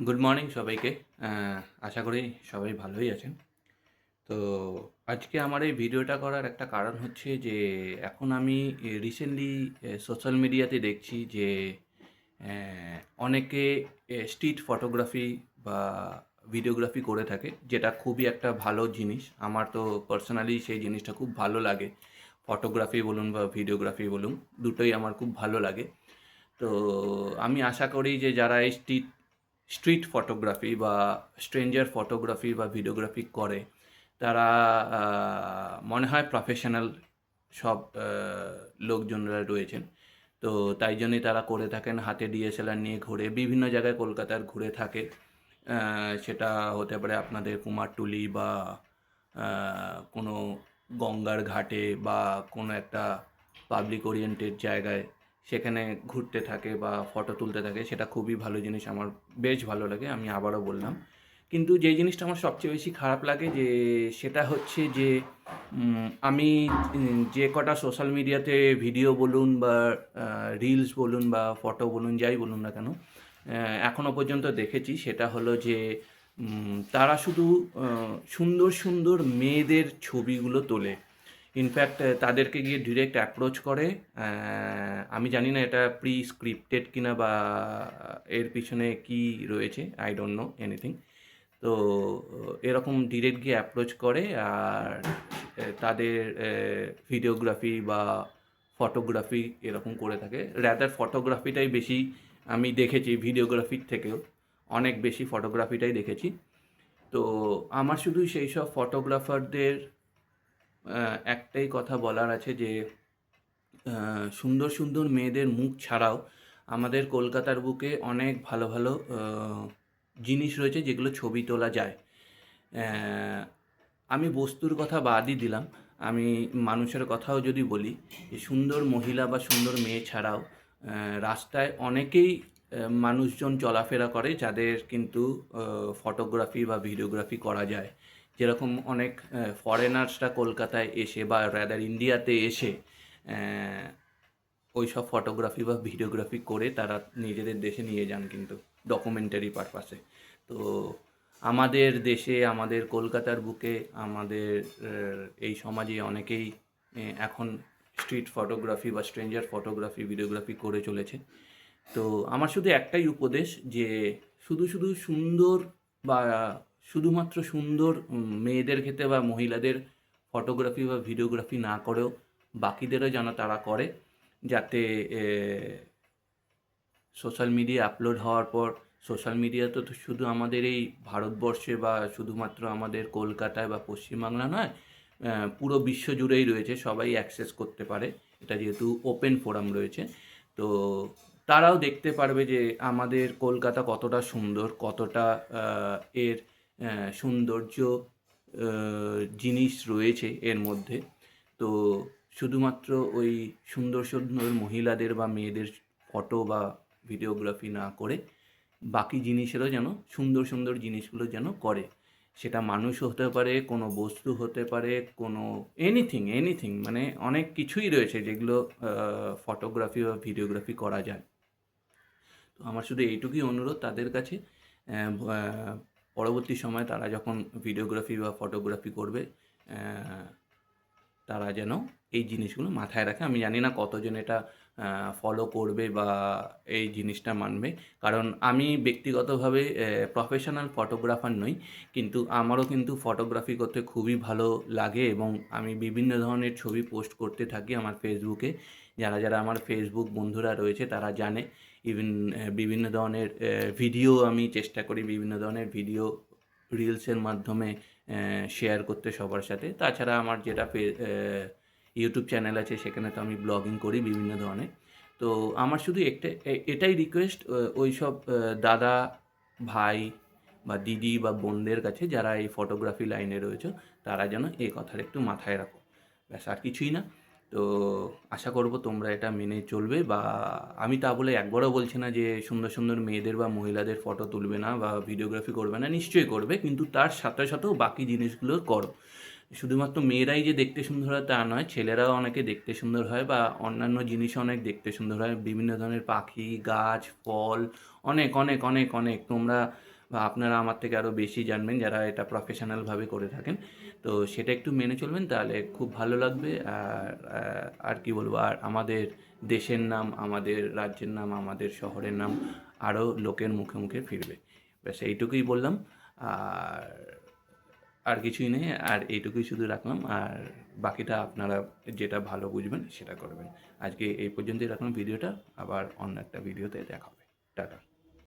Good morning সবাইকে। আশা করি সবাই ভালোই আছেন। তো আজকে আমার এই ভিডিওটা করার একটা কারণ হচ্ছে যে এখন আমি রিসেন্টলি সোশ্যাল মিডিয়াতে দেখছি যে অ্যা অনেকে স্ট্রিট ফটোগ্রাফি বা ভিডিওগ্রাফি করে থাকে, যেটা খুবই একটা ভালো জিনিস। আমার তো পার্সোনালি সেই জিনিসটা খুব ভালো লাগে। ফটোগ্রাফি বলুন বা ভিডিওগ্রাফি বলুন, দুটোই আমার খুব ভালো লাগে। তো আমি আশা করি যে যারা এই স্ট্রিট ফটোগ্রাফি বা স্ট্রেঞ্জার ফটোগ্রাফি বা ভিডিওগ্রাফি করে, তারা মনে হয় প্রফেশনাল সব লোকজনরা রয়েছেন। তো তাই জন্যই তারা করে থাকেন, হাতে ডিএসএলআর নিয়ে ঘুরে বিভিন্ন জায়গায় কলকাতার ঘুরে থাকে। সেটা হতে পারে আপনাদের কুমারটুলি বা কোনো গঙ্গার ঘাটে বা কোনো একটা পাবলিক ওরিয়েন্টেড জায়গায় সেখানে ঘুরতে থাকে বা ফটো তুলতে থাকে। সেটা খুবই ভালো জিনিস, আমার বেশ ভালো লাগে, আমি আবারও বললাম। কিন্তু যেই জিনিসটা আমার সবচেয়ে বেশি খারাপ লাগে যে সেটা হচ্ছে যে আমি যে কটা সোশ্যাল মিডিয়াতে ভিডিও বলুন বা রিলস বলুন বা ফটো বলুন, যাই বলুন না কেন, এখনও পর্যন্ত দেখেছি সেটা হলো যে তারা শুধু সুন্দর সুন্দর মেয়েদের ছবিগুলো তোলে। ইনফ্যাক্ট তাদেরকে গিয়ে ডিরেক্ট অ্যাপ্রোচ করে। আমি জানি না এটা প্রি স্ক্রিপ্টেড কিনা বা এর পিছনে কি রয়েছে, আই ডোন্ট নো এনিথিং। তো এরকম ডিরেক্ট গিয়ে অ্যাপ্রোচ করে আর তাদের ভিডিওগ্রাফি বা ফটোগ্রাফি এরকম করে থাকে। রাদার ফটোগ্রাফিটাই বেশি আমি দেখেছি ভিডিওগ্রাফির থেকেও, অনেক বেশি ফটোগ্রাফিটাই দেখেছি। তো আমার শুধু সেই সব ফটোগ্রাফারদের একটাই কথা বলার আছে যে সুন্দর সুন্দর মেয়েদের মুখ ছাড়াও আমাদের কলকাতার বুকে অনেক ভালো ভালো জিনিস রয়েছে যেগুলো ছবি তোলা যায়। আমি বস্তুর কথা বাদই দিলাম, আমি মানুষের কথাও যদি বলি, যে সুন্দর মহিলা বা সুন্দর মেয়ে ছাড়াও রাস্তায় অনেকেই মানুষজন চলাফেরা করে যাদের কিন্তু ফটোগ্রাফি বা ভিডিওগ্রাফি করা যায়। যেরকম অনেক ফরেনার্সরা কলকাতায় এসে বা রাদার ইন্ডিয়াতে এসে ওই সব ফটোগ্রাফি বা ভিডিওগ্রাফি করে তারা নিজেদের দেশে নিয়ে যান কিন্তু ডকুমেন্টারি পারপাসে। তো আমাদের দেশে, আমাদের কলকাতার বুকে, আমাদের এই সমাজে অনেকেই এখন স্ট্রিট ফটোগ্রাফি বা স্ট্রেঞ্জার ফটোগ্রাফি, ভিডিওগ্রাফি করে চলেছে। তো আমার শুধু একটাই উপদেশ যে শুধু শুধু সুন্দর বা শুধুমাত্র সুন্দর মেয়েদের ক্ষেত্রে বা মহিলাদের ফটোগ্রাফি বা ভিডিওগ্রাফি না করেও বাকিদেরও যেন তারা করে, যাতে সোশ্যাল মিডিয়া আপলোড হওয়ার পর, সোশ্যাল মিডিয়া তো শুধু আমাদের এই ভারতবর্ষে বা শুধুমাত্র আমাদের কলকাতায় বা পশ্চিমবাংলা নয়, পুরো বিশ্ব জুড়েই রয়েছে, সবাই অ্যাক্সেস করতে পারে। এটা যেহেতু ওপেন ফোরাম রয়েছে, তো তারাও দেখতে পারবে যে আমাদের কলকাতা কতটা সুন্দর, কতটা এর সৌন্দর্য জিনিস রয়েছে এর মধ্যে। তো শুধুমাত্র ওই সুন্দর সুন্দর মহিলাদের বা মেয়েদের ফটো বা ভিডিওগ্রাফি না করে বাকি জিনিসেরও যেন সুন্দর সুন্দর জিনিসগুলো যেন করে। সেটা মানুষ হতে পারে, কোনো বস্তু হতে পারে, কোনো এনিথিং এনিথিং, মানে অনেক কিছুই রয়েছে যেগুলো ফটোগ্রাফি বা ভিডিওগ্রাফি করা যায়। তো আমার শুধু এইটুকুই অনুরোধ তাদের কাছে, পরবর্তী সময়ে তারা যখন ভিডিওগ্রাফি বা ফটোগ্রাফি করবে, তারা যেন এই জিনিসগুলো মাথায় রাখে। আমি জানি না কতজন এটা ফলো করবে বা এই জিনিসটা মানবে। কারণ আমি ব্যক্তিগতভাবে প্রফেশনাল ফটোগ্রাফার নই, কিন্তু আমারও কিন্তু ফটোগ্রাফি করতে খুবই ভালো লাগে এবং আমি বিভিন্ন ধরনের ছবি পোস্ট করতে থাকি আমার ফেসবুকে। যারা যারা আমার ফেসবুক বন্ধুরা রয়েছে তারা জানে। ইভেন বিভিন্ন ধরনের ভিডিও আমি চেষ্টা করি, বিভিন্ন ধরনের ভিডিও রিলসের মাধ্যমে শেয়ার করতে সবার সাথে। তাছাড়া আমার যেটা ইউটিউব চ্যানেল আছে সেখানে তো আমি ব্লগিং করি বিভিন্ন ধরনের। তো আমার শুধু এটাই রিকোয়েস্ট ওই সব দাদা, ভাই বা দিদি বা বোনদের কাছে যারা এই ফটোগ্রাফি লাইনে রয়েছে, তারা যেন এই কথাটা একটু মাথায় রাখো। ব্যাস, আর কিছুই না। তো আশা করব তোমরা এটা মেনে চলবে, বা আমি তা বলে একবারও বলছি না যে সুন্দর সুন্দর মেয়েদের বা মহিলাদের ফটো তুলবে না বা ভিডিওগ্রাফি করবে না, নিশ্চয়ই করবে, কিন্তু তার সাথে সাথেও বাকি জিনিসগুলো করো। শুধুমাত্র মেয়েরাই যে দেখতে সুন্দর হয় তা নয়, ছেলেরাও অনেকে দেখতে সুন্দর হয় বা অন্যান্য জিনিসও অনেক দেখতে সুন্দর হয়। বিভিন্ন ধরনের পাখি, গাছ, ফল, অনেক, অনেক, অনেক, অনেক তোমরা বা আপনারা আমার থেকে আরও বেশি জানবেন যারা এটা প্রফেশনালভাবে করে থাকেন। তো সেটা একটু মেনে চলবেন, তাহলে খুব ভালো লাগবে। আর কি বলবো, আর আমাদের দেশের নাম, আমাদের রাজ্যের নাম, আমাদের শহরের নাম আরও লোকের মুখে মুখে ফিরবে। ব্যাস এইটুকুই বললাম। আর আর কিছুই নেই, আর এইটুকুই শুধু রাখলাম। আর বাকিটা আপনারা যেটা ভালো বুঝবেন সেটা করবেন। আজকে এই পর্যন্তই রাখলাম ভিডিওটা, আবার অন্য একটা ভিডিওতে দেখা হবে। টাটা।